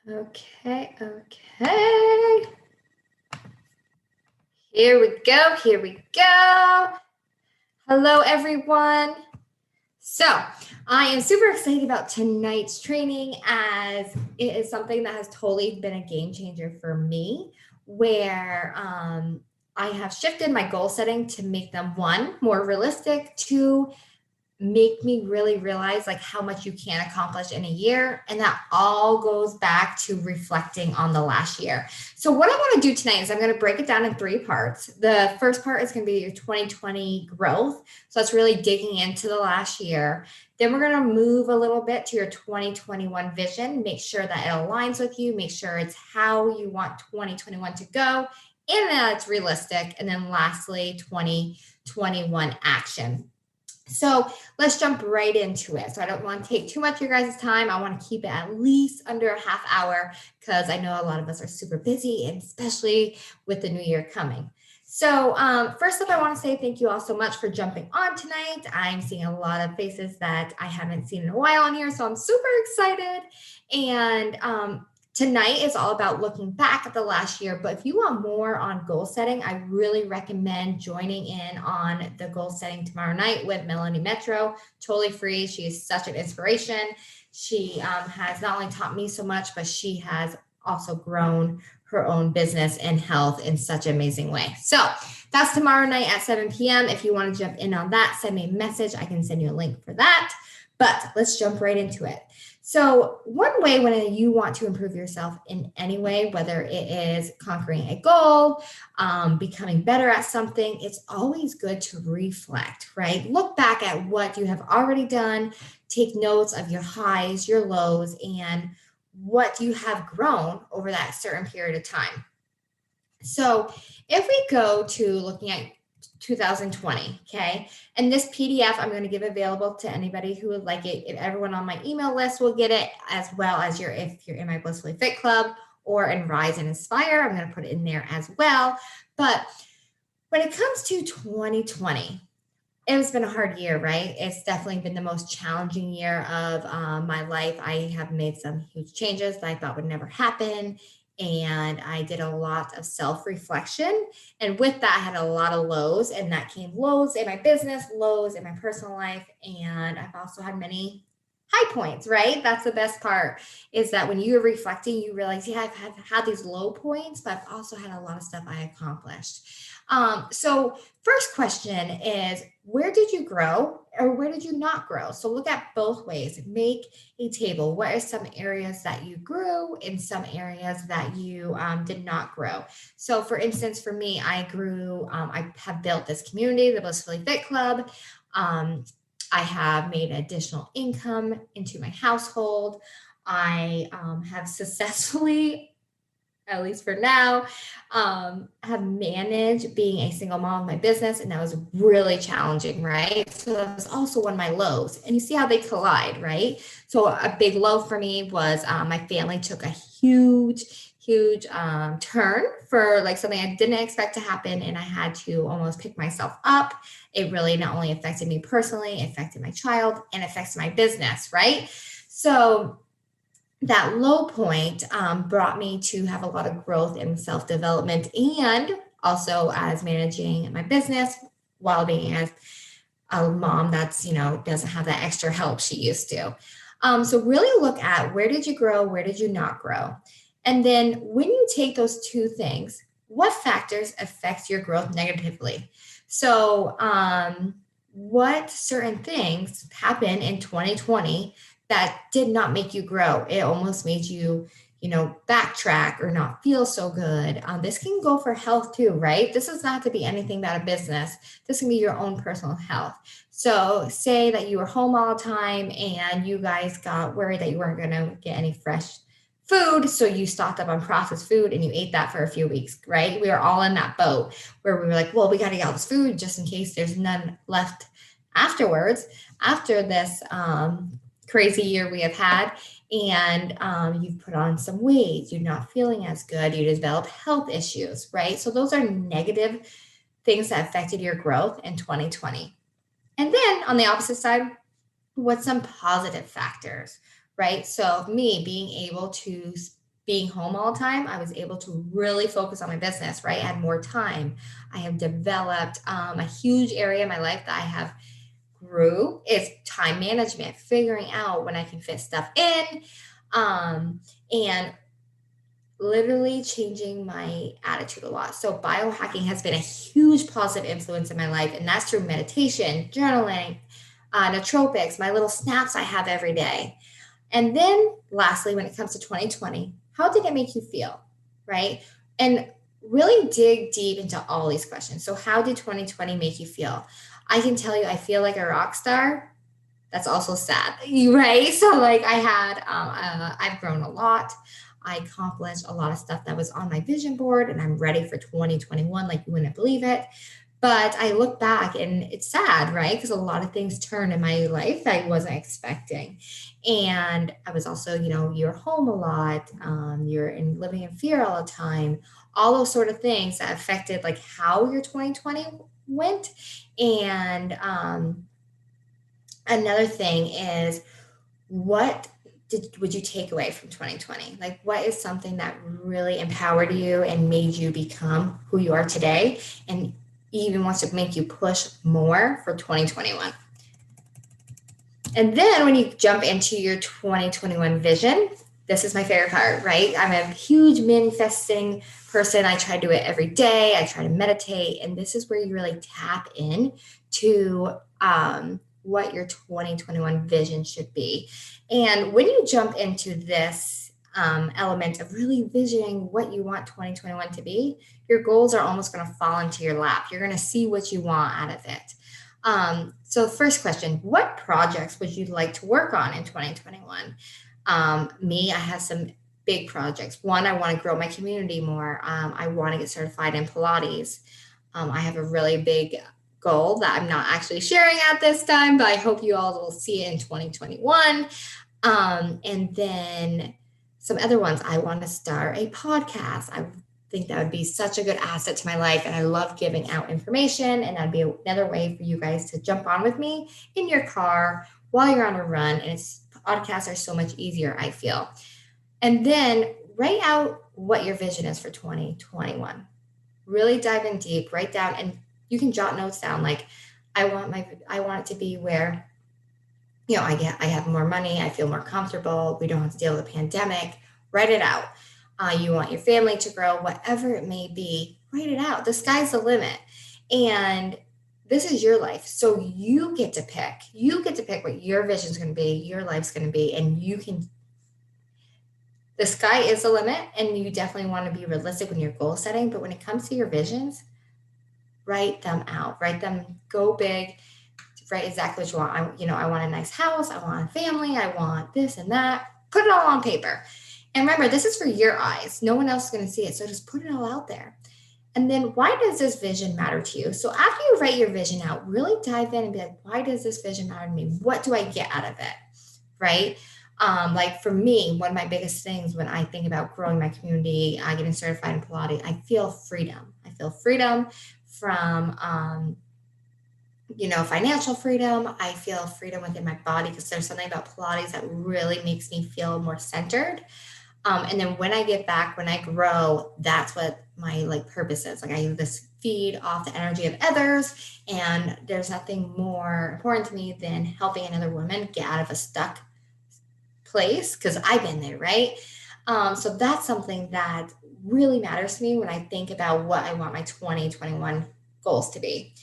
Okay. Here we go. Hello, everyone. So, I am super excited about tonight's training as it is something that has totally been a game changer for me, where I have shifted my goal setting to make them one, more realistic, two, make me really realize like how much you can accomplish in a year, and that all goes back to reflecting on the last year. So what I want to do tonight is I'm going to break it down in three parts. The first part is going to be your 2020 growth, so that's really digging into the last year. Then we're going to move a little bit to your 2021 vision, make sure that it aligns with you, make sure it's how you want 2021 to go and that it's realistic. And then lastly, 2021 action. So let's jump right into it. So I don't want to take too much of your guys' time. I want to keep it at least under a half hour because I know a lot of us are super busy, and especially with the new year coming. So first up, I want to say thank you all so much for jumping on tonight. I'm seeing a lot of faces that I haven't seen in a while on here, so I'm super excited. And tonight is all about looking back at the last year, but if you want more on goal setting, I really recommend joining in on the goal setting tomorrow night with Melanie Metro. Totally free. She is such an inspiration. She has not only taught me so much, but she has also grown her own business and health in such an amazing way. So that's tomorrow night at 7 p.m. If you want to jump in on that, send me a message. I can send you a link for that. But let's jump right into it. So one way when you want to improve yourself in any way, whether it is conquering a goal, becoming better at something, it's always good to reflect, right? Look back at what you have already done, take notes of your highs, your lows, and what you have grown over that certain period of time. So if we go to looking at 2020, okay, and this PDF I'm going to give available to anybody who would like it. If everyone on my email list will get it, as well as if you're in my Blissfully Fit Club or in Rise and Inspire, I'm going to put it in there as well. But when it comes to 2020, it's been a hard year, right? It's definitely been the most challenging year of my life. I have made some huge changes that I thought would never happen. And I did a lot of self reflection. And with that, I had a lot of lows, and that came lows in my business, lows in my personal life. And I've also had many high points, right? That's the best part, is that when you're reflecting, you realize, yeah, I've had these low points, but I've also had a lot of stuff I accomplished. So first question is, where did you grow or where did you not grow? So look at both ways. Make a table. What are some areas that you grew and some areas that you did not grow? So for instance, for me, I grew, I have built this community, the Blissfully Fit Club. I have made additional income into my household. I have successfully, at least for now, have managed being a single mom of my business, and that was really challenging, right? So that was also one of my lows, and you see how they collide, right? So a big low for me was my family took a huge turn for like something I didn't expect to happen, and I had to almost pick myself up. It really not only affected me personally, it affected my child and affects my business, right? So that low point brought me to have a lot of growth and self-development, and also as managing my business while being as a mom that's, doesn't have that extra help she used to. So really look at, where did you grow, where did you not grow? And then when you take those two things, what factors affect your growth negatively? So what certain things happen in 2020 that did not make you grow? It almost made you, backtrack or not feel so good. This can go for health too, right? This does not have to be anything about a business. This can be your own personal health. So say that you were home all the time and you guys got worried that you weren't going to get any fresh food. So you stocked up on processed food and you ate that for a few weeks, right? We were all in that boat where we were like, well, we got to get all this food just in case there's none left afterwards, after this crazy year we have had. And you've put on some weight, you're not feeling as good, you develop health issues, right? So those are negative things that affected your growth in 2020. And then on the opposite side, what's some positive factors, right? So me being able to being home all the time, I was able to really focus on my business, right? I had more time. I have developed a huge area in my life that I have grew is time management, figuring out when I can fit stuff in, and literally changing my attitude a lot. So biohacking has been a huge positive influence in my life, and that's through meditation, journaling, nootropics, my little snaps I have every day. And then lastly, when it comes to 2020, how did it make you feel? Right? And really dig deep into all these questions. So how did 2020 make you feel? I can tell you, I feel like a rock star. That's also sad, right? So like I've grown a lot. I accomplished a lot of stuff that was on my vision board, and I'm ready for 2021 like you wouldn't believe it. But I look back and it's sad, right? Because a lot of things turned in my life I wasn't expecting. And I was also, you're home a lot, living in fear all the time, all those sort of things that affected like how your 2020 went. And another thing is, what would you take away from 2020? Like, what is something that really empowered you and made you become who you are today, and even wants to make you push more for 2021? And then when you jump into your 2021 vision, this is my favorite part, right? I'm a huge manifesting person. I try to do it every day. I try to meditate. And this is where you really tap in to what your 2021 vision should be. And when you jump into this element of really visioning what you want 2021 to be, your goals are almost going to fall into your lap. You're going to see what you want out of it. So first question, what projects would you like to work on in 2021? Me, I have some big projects. One, I want to grow my community more. I want to get certified in Pilates. I have a really big goal that I'm not actually sharing at this time, but I hope you all will see it in 2021. And then some other ones, I want to start a podcast. I think that would be such a good asset to my life. And I love giving out information. And that'd be another way for you guys to jump on with me in your car while you're on a run. And podcasts are so much easier, I feel. And then write out what your vision is for 2021. Really dive in deep, write down, and you can jot notes down. Like, I want it to be where, I have more money. I feel more comfortable. We don't have to deal with a pandemic. Write it out. You want your family to grow, whatever it may be, write it out. The sky's the limit. And this is your life. So you get to pick. You get to pick what your vision is going to be, your life's going to be, and the sky is the limit, and you definitely want to be realistic when you're goal setting. But when it comes to your visions, write them out. Write them, go big, write exactly what you want. I want a nice house. I want a family. I want this and that. Put it all on paper. And remember, this is for your eyes. No one else is going to see it. So just put it all out there. And then, why does this vision matter to you? So after you write your vision out, really dive in and be like, why does this vision matter to me? What do I get out of it? Right? Like for me, one of my biggest things when I think about growing my community, getting certified in Pilates, I feel freedom. I feel freedom from, financial freedom. I feel freedom within my body, because there's something about Pilates that really makes me feel more centered. And then when I give back, when I grow, that's what my purpose is. I just feed off the energy of others. And there's nothing more important to me than helping another woman get out of a stuck place, because I've been there, right? So that's something that really matters to me when I think about what I want my 2021 goals to be.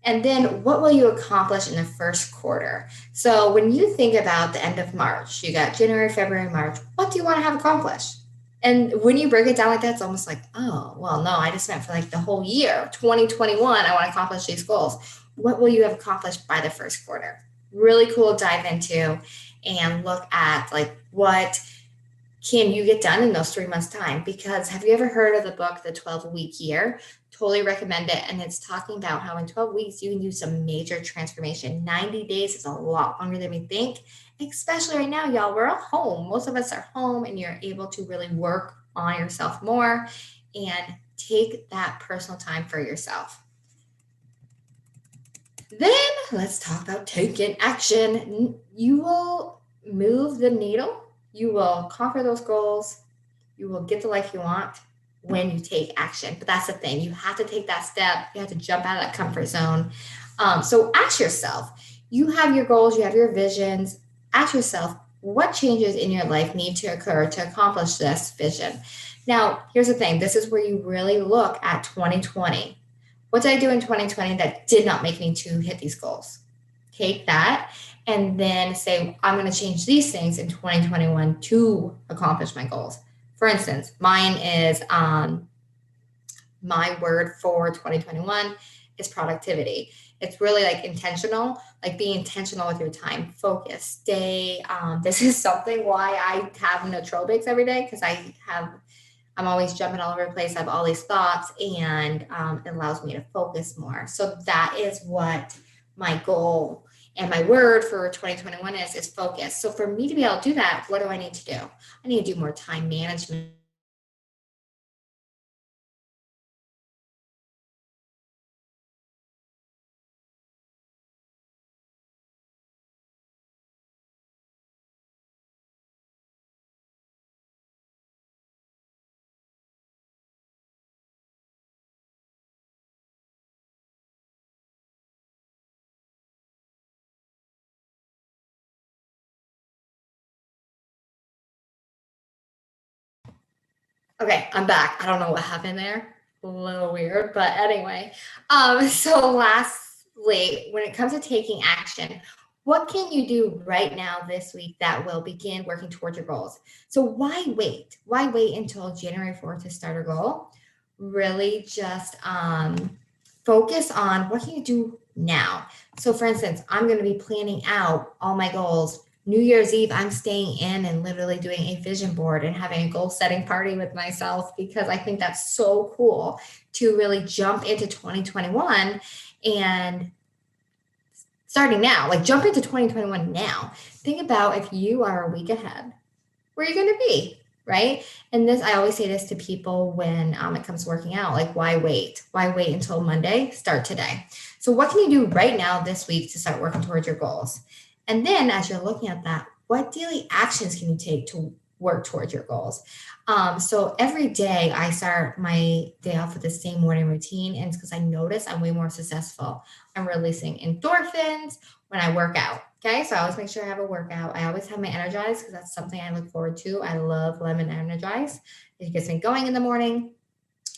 And then, what will you accomplish in the first quarter? So when you think about the end of March, you got January, February, March, what do you want to have accomplished? And when you break it down like that, it's almost like, oh, well, no, I just meant for the whole year, 2021, I want to accomplish these goals. What will you have accomplished by the first quarter? Really cool to dive into and look at what can you get done in those 3 months' time? Because have you ever heard of the book, The 12-Week Year? Totally recommend it. And it's talking about how in 12 weeks, you can do some major transformation. 90 days is a lot longer than we think, especially right now, y'all. We're all home. Most of us are home, and you're able to really work on yourself more and take that personal time for yourself. Then let's talk about taking action. You will move the needle. You will conquer those goals You will get the life you want when you take action. But that's the thing. You have to take that step. You have to jump out of that comfort zone. So ask yourself, you have your goals, you have your visions. Ask yourself, what changes in your life need to occur to accomplish this vision? Now, here's the thing. This is where you really look at 2020. What did I do in 2020 that did not make me to hit these goals? Take that and then say, I'm going to change these things in 2021 to accomplish my goals. For instance, mine is my word for 2021 is productivity. It's really like intentional, like being intentional with your time, focus, stay. This is something why I have nootropics every day, because I'm always jumping all over the place. I have all these thoughts, and it allows me to focus more. So that is what my goal and my word for 2021 is focus. So for me to be able to do that, what do I need to do? I need to do more time management. Okay, I'm back. I don't know what happened there. A little weird, but anyway. So lastly, when it comes to taking action, what can you do right now this week that will begin working towards your goals? So why wait? Why wait until January 4th to start a goal? Really just focus on what can you do now. So for instance, I'm going to be planning out all my goals. New Year's Eve, I'm staying in and literally doing a vision board and having a goal setting party with myself, because I think that's so cool to really jump into 2021 and starting now, like jump into 2021 now. Think about if you are a week ahead, where are you going to be? Right. And this, I always say this to people when it comes to working out, like, why wait? Why wait until Monday? Start today. So what can you do right now this week to start working towards your goals? And then as you're looking at that, what daily actions can you take to work towards your goals? So every day I start my day off with the same morning routine. And it's because I notice I'm way more successful. I'm releasing endorphins when I work out. Okay, so I always make sure I have a workout. I always have my Energize, because that's something I look forward to. I love lemon Energize. It gets me going in the morning.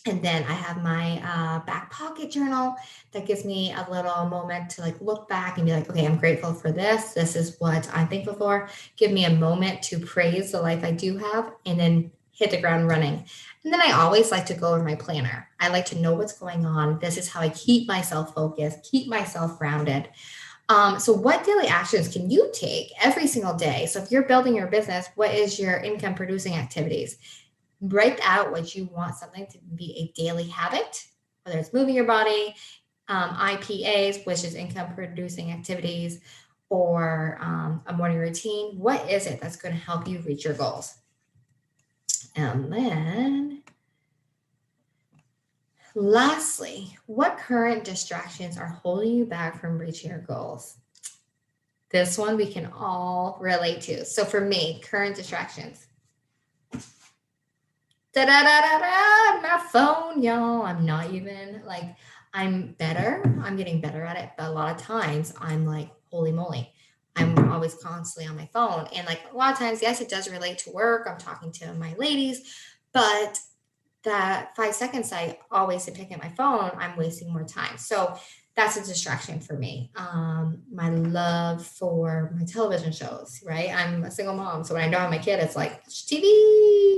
And then I have my back pocket journal that gives me a little moment to like look back and be like, okay, I'm grateful for this. This is what I'm thankful for. Give me a moment to praise the life I do have, and then hit the ground running. And then I always like to go over my planner. I like to know what's going on. This is how I keep myself focused, keep myself grounded. So what daily actions can you take every single day? So if you're building your business, what is your income producing activities? Write out what you want something to be a daily habit, whether it's moving your body, IPAs, which is income producing activities, or a morning routine. What is it that's going to help you reach your goals? And then lastly, what current distractions are holding you back from reaching your goals? This one we can all relate to. So for me, current distractions. My phone, y'all. I'm not even like, I'm better. I'm getting better at it. But a lot of times I'm like, holy moly. I'm always constantly on my phone. And like a lot of times, yes, it does relate to work. I'm talking to my ladies, but that 5 seconds I always am picking up my phone, I'm wasting more time. So that's a distraction for me. My love for my television shows, right? I'm a single mom. So when I don't have my kid, it's like TV.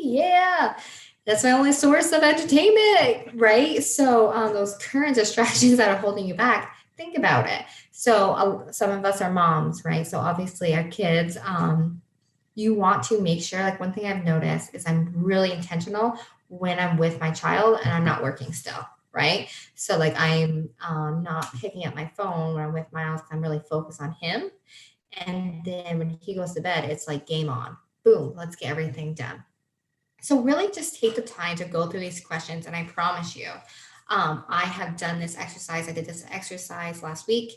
Yeah. That's my only source of entertainment, right? So those current distractions that are holding you back, think about it. So some of us are moms, right? So obviously our kids, you want to make sure, like one thing I've noticed is I'm really intentional when I'm with my child and I'm not working still, right? So like I'm not picking up my phone when I'm with Miles, I'm really focused on him. And then when he goes to bed, it's like game on. Boom, let's get everything done. So really just take the time to go through these questions, and I promise you, I have done this exercise. I did this exercise last week,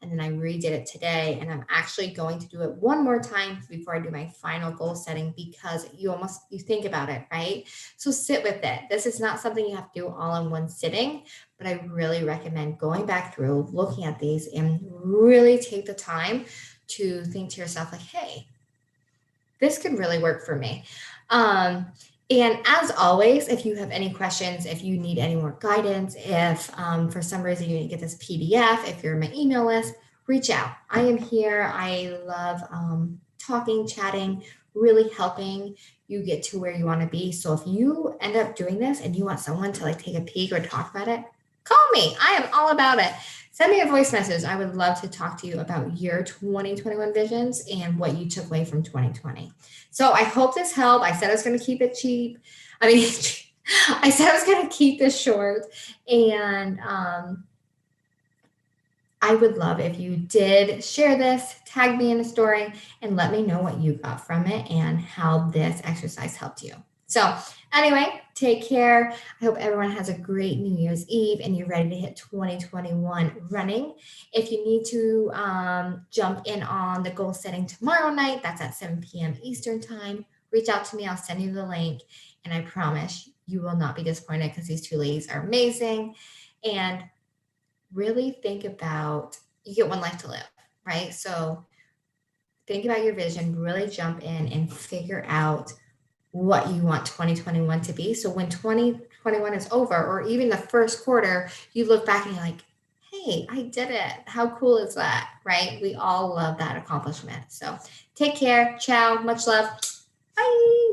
and then I redid it today, and I'm actually going to do it one more time before I do my final goal setting, because you think about it, right? So sit with it. This is not something you have to do all in one sitting, but I really recommend going back through, looking at these, and really take the time to think to yourself like, hey, this could really work for me. And as always, if you have any questions, if you need any more guidance, if for some reason you didn't get this PDF, if you're in my email list, reach out. I am here. I love talking, chatting, really helping you get to where you want to be. So if you end up doing this and you want someone to like take a peek or talk about it, call me. I am all about it. Send me a voice message. I would love to talk to you about your 2021 visions and what you took away from 2020. So I hope this helped. I said I was going to keep it cheap. I mean, I said I was going to keep this short. And I would love if you did share this, tag me in a story, and let me know what you got from it and how this exercise helped you. So anyway, take care. I hope everyone has a great New Year's Eve and you're ready to hit 2021 running. If you need to jump in on the goal setting tomorrow night, that's at 7 p.m. Eastern time, reach out to me. I'll send you the link. And I promise you will not be disappointed, because these two ladies are amazing. And really think about, you get one life to live, right? So think about your vision, really jump in and figure out what you want 2021 to be. So when 2021 is over, or even the first quarter, you look back and you're like, hey, I did it. How cool is that, right? We all love that accomplishment. So take care. Ciao. Much love. Bye.